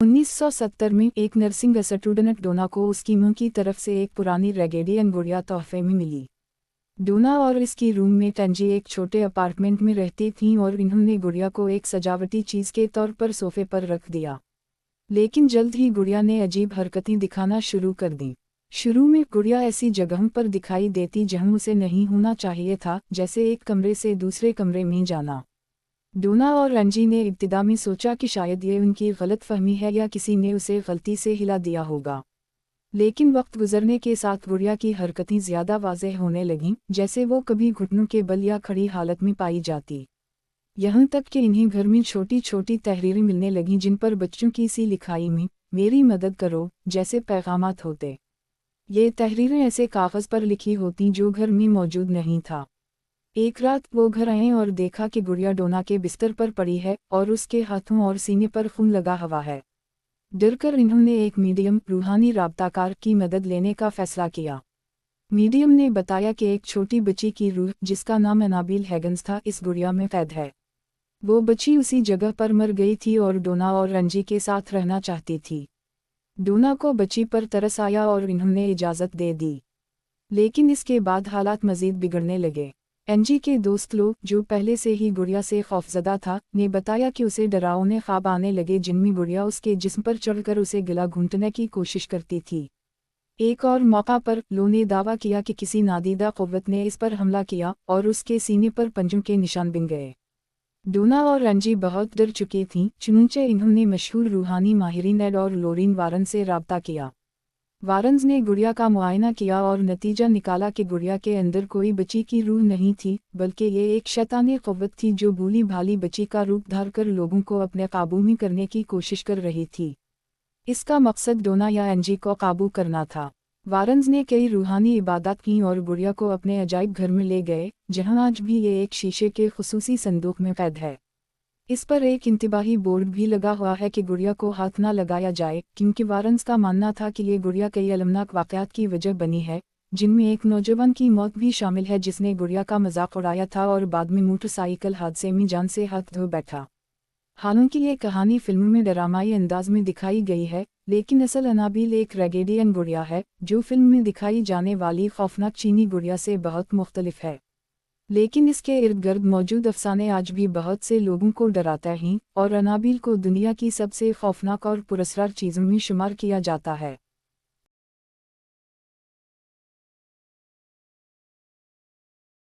1970 में एक nursing student डोना को उसकी मां की तरफ से एक पुरानी रेगेडियन गुड़िया तोहफे में मिली। डोना और इसकी रूममेट एंजी एक छोटे अपार्टमेंट में रहती थीं और इन्होंने गुड़िया को एक सजावटी चीज़ के तौर पर सोफे पर रख दिया। लेकिन जल्द ही गुड़िया ने अजीब हरकतें दिखाना शुरू कर दीं। शुरू में गुड़िया ऐसी जगहों पर दिखाई देती जहां उसे नहीं होना चाहिए था, जैसे एक कमरे से दूसरे कमरे में जाना। डोना और एंजी ने इब्तिदा में सोचा कि शायद ये उनकी गलतफहमी है या किसी ने उसे गलती से हिला दिया होगा। लेकिन वक्त गुजरने के साथ गुड़िया की हरकतें ज़्यादा वाज़ेह होने लगीं, जैसे वो कभी घुटनों के बल या खड़ी हालत में पाई जाती। यहाँ तक कि इन्हें घर में छोटी छोटी तहरीरें मिलने लगीं जिन पर बच्चों की सी लिखाई में मेरी मदद करो जैसे पैगामात होते। ये तहरीरें ऐसे कागज़ पर लिखी होती जो घर में मौजूद नहीं था। एक रात वो घर आए और देखा कि गुड़िया डोना के बिस्तर पर पड़ी है और उसके हाथों और सीने पर खून लगा हुआ है। डरकर इन्होंने एक मीडियम रूहानी राब्ताकार की मदद लेने का फैसला किया। मीडियम ने बताया कि एक छोटी बच्ची की रूह, जिसका नाम एनाबील हैगन्स था, इस गुड़िया में कैद है। वो बच्ची उसी जगह पर मर गई थी और डोना और एंजी के साथ रहना चाहती थी। डोना को बच्ची पर तरस आया और इन्होंने इजाज़त दे दी। लेकिन इसके बाद हालात मज़ीद बिगड़ने लगे। एंजी के दोस्त लोग, जो पहले से ही गुड़िया से खौफजदा था, ने बताया कि उसे डरावने ख्वाब आने लगे जिनमें गुड़िया उसके जिस्म पर चढ़कर उसे गला घूंटने की कोशिश करती थी। एक और मौका पर लो ने दावा किया कि किसी नादीदा क़ुव्वत ने इस पर हमला किया और उसके सीने पर पंजों के निशान बन गए। डोना और एंजी बहुत डर चुकी थीं, चुनांचे इन्होंने मशहूर रूहानी माहिरीन एड और लोरीन वारन से राब्ता किया। वारन्स ने गुड़िया का मुआयना किया और नतीजा निकाला कि गुड़िया के अंदर कोई बच्ची की रूह नहीं थी, बल्कि ये एक शैतानी क़ुव्वत थी जो भूली भाली बच्ची का रूप धारकर लोगों को अपने काबू में करने की कोशिश कर रही थी। इसका मकसद डोना या एंजी को काबू करना था। वारन्स ने कई रूहानी इबादत की और गुड़िया को अपने अजायब घर में ले गए, जहां आज भी ये एक शीशे के खुसूसी संदूक में कैद है। इस पर एक इंतबाही बोर्ड भी लगा हुआ है कि गुड़िया को हाथ न लगाया जाए, क्योंकि वारन्स का मानना था कि ये गुड़िया कई अलमनाक वाक़यात की वजह बनी है, जिनमें एक नौजवान की मौत भी शामिल है जिसने गुड़िया का मजाक उड़ाया था और बाद में मोटरसाइकिल हादसे में जान से हाथ धो बैठा। हालांकि ये कहानी फिल्म में ड्रामाई अंदाज में दिखाई गई है, लेकिन असल एनाबील एक रेगेडियन गुड़िया है, जो फिल्म में दिखाई जाने वाली खौफनाक चीनी गुड़िया से बहुत मुख्तलिफ है। लेकिन इसके इर्द गिर्द मौजूद अफसाने आज भी बहुत से लोगों को डराते हैं और एनाबील को दुनिया की सबसे खौफनाक और पुरस्कार चीज़ों में शुमार किया जाता है।